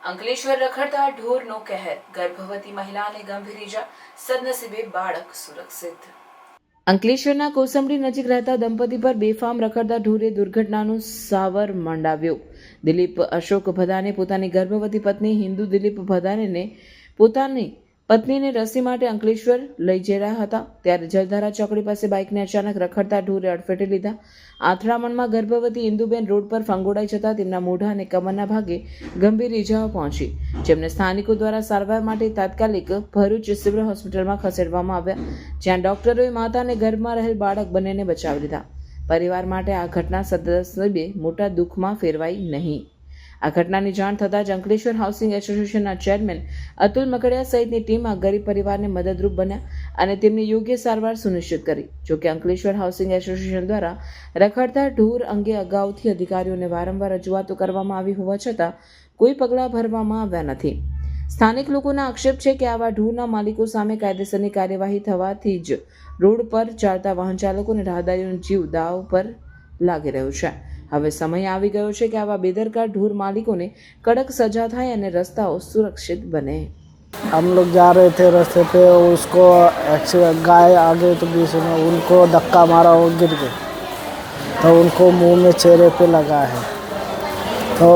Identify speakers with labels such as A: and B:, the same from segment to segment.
A: અંકલેશ્વર રખડતા ઢોરનો કહેર, ગર્ભવતી મહિલાને ગંભીર ઇજા, સદનસીબે બાળક સુરક્ષિત। અંકલેશ્વરના કોસંબડી નજીક રહેતા દંપતી પર બેફામ રખડતા ઢોરે દુર્ઘટનાનું સાવર મંડાવ્યો। દિલીપ અશોક ભદાને પોતાની ગર્ભવતી પત્ની હિન્દુ દિલીપ ભદાનેને પોતાની પત્નીને રસી માટે અંકલેશ્વર લઈ જઈ રહ્યા હતા ત્યારે જલધારા ચોકડી પાસે બાઇકને અચાનક રખડતા ઢોરે અડફેટે લીધા। આથડામણમાં ગર્ભવતી ઇન્દુબેન રોડ પર ફંગોળાઈ જતા તેમના મોઢા અને કમરના ભાગે ગંભીર ઇજાઓ પહોંચી, જેમને સ્થાનિકો દ્વારા સારવાર માટે તાત્કાલિક ભરૂચ સિવિલ હોસ્પિટલમાં ખસેડવામાં આવ્યા, જ્યાં ડોક્ટરોએ માતા અને ગર્ભમાં રહેલ બાળક બંનેને બચાવી લીધા। પરિવાર માટે આ ઘટના સદનસીબે મોટા દુઃખમાં ફેરવાઈ નહીં। આ ઘટનાની જાણ થતાં જ અંકલેશ્વર હાઉસિંગ એસોસિએશનના ચેરમેન અતુલ મકડિયા સહિતની ટીમ આ ગરીબ પરિવારને મદદરૂપ બન્યા અને તેમની યોગ્ય સારવાર સુનિશ્ચિત કરી। જોકે અંકલેશ્વર હાઉસિંગ એસોસિએશન દ્વારા રખડતા ઢોર અંગે અગાઉથી અધિકારીઓને વારંવાર રજૂઆતો કરવામાં આવી હોવા છતાં કોઈ પગલાં ભરવામાં આવ્યા નથી। સ્થાનિક લોકોના આક્ષેપ છે કે આવા ઢોરના માલિકો સામે કાયદેસરની કાર્યવાહી થવાથી જ રોડ પર ચાલતા વાહન ચાલકો અને રાહદારીઓનો જીવ દાવ પર લાગી રહ્યો છે। હવે સમય આવી ગયો છે કે આવા બેદરકાર ઢોર માલિકોને કડક સજા થાય અને રસ્તાઓ સુરક્ષિત બને।
B: हम लोग जा रहे थे रास्ते पे, उसको एक्सीडेंट गाय आगे तो बीच में उनको धक्का मारा, वो गिर गए तो उनको मुंह में चेहरे पे लगा है, तो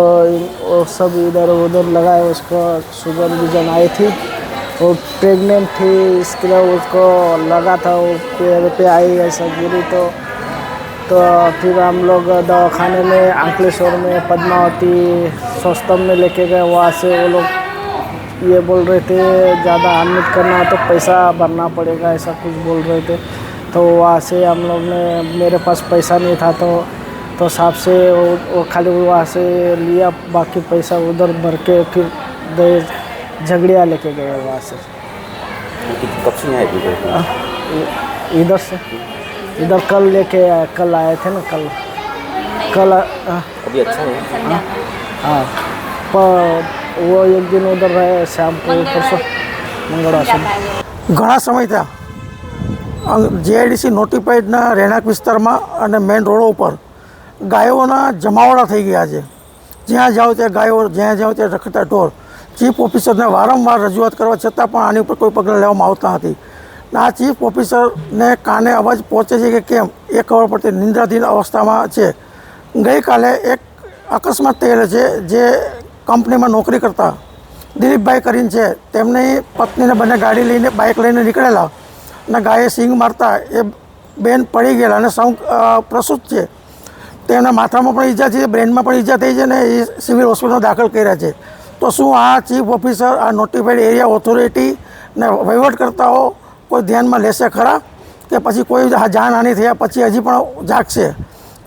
B: वो सब इधर उधर लगा है। उसको शुगर विजन आई थी, वो प्रेग्नेंट थी, इसके लिए उसको लगा था, वो पैर पे आई ऐसा गिरी तो फिर हम लोग दवाखाने में अंकलेश्वर में पद्मावती सौस्तम में लेके गए। वहाँ से वो लोग ये बोल रहे थे ज़्यादा एडमिट करना है तो पैसा भरना पड़ेगा, ऐसा कुछ बोल रहे थे। तो वहाँ से हम लोग ने, मेरे पास पैसा नहीं था तो साहब से वो खाली वहाँ से लिया, बाकी पैसा उधर भर के फिर झगड़िया लेके गए वहाँ से।
C: कब से आए
B: इधर से इधर कल लेके आए, कल आए थे ना, कल
C: अभी अच्छा है?
B: हाँ, पर वो एक दिन उधर रहे, शाम को परसों मंगलवार से
D: ઘણા સમય થયા જીઆઈડીસી નોટિફાઈડના રહેણાંક વિસ્તારમાં અને મેઇન રોડો ઉપર ગાયોના જમાવડા થઈ ગયા છે। જ્યાં જાઓ ત્યાં ગાયો, જ્યાં જાઓ ત્યાં રખડતા ઢોર। ચીફ ઓફિસરને વારંવાર રજૂઆત કરવા છતાં પણ આની ઉપર કોઈ પગલાં લેવામાં આવતા નથી। આ ચીફ ઓફિસરને કાને અવાજ પહોંચે છે કે કેમ એ ખબર પડતી નિંદ્રાધીન અવસ્થામાં છે। ગઈકાલે એક અકસ્માત થયેલો છે, જે કંપનીમાં નોકરી કરતા દિલીપભાઈ કરીને છે, તેમની પત્નીને બંને ગાડી લઈને બાઇક લઈને નીકળેલા અને ગાયે સિંગ મારતા એ બેન પડી ગયેલા અને પ્રસૂત છે, તેમના માથામાં પણ ઈજા છે, બ્રેનમાં પણ ઈજા થઈ છે ને એ સિવિલ હોસ્પિટલમાં દાખલ કર્યા છે। તો શું આ ચીફ ઓફિસર, આ નોટિફાઈડ એરિયા ઓથોરિટી ને વહીવટકર્તાઓ કોઈ ધ્યાનમાં લેશે ખરા કે પછી કોઈ જાનહાનિ થયા પછી હજી પણ જાગશે?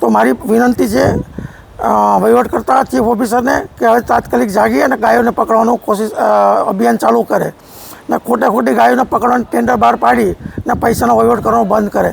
D: તો મારી વિનંતી છે વહીવટ કરતા ચીફ ઓફિસરને કે હવે તાત્કાલિક જાગી અને ગાયોને પકડવાનું અભિયાન ચાલુ કરે ને ખોટી ગાયોને પકડવાનું ટેન્ડર બહાર પાડી ને પૈસાનો વહીવટ કરવાનો બંધ કરે।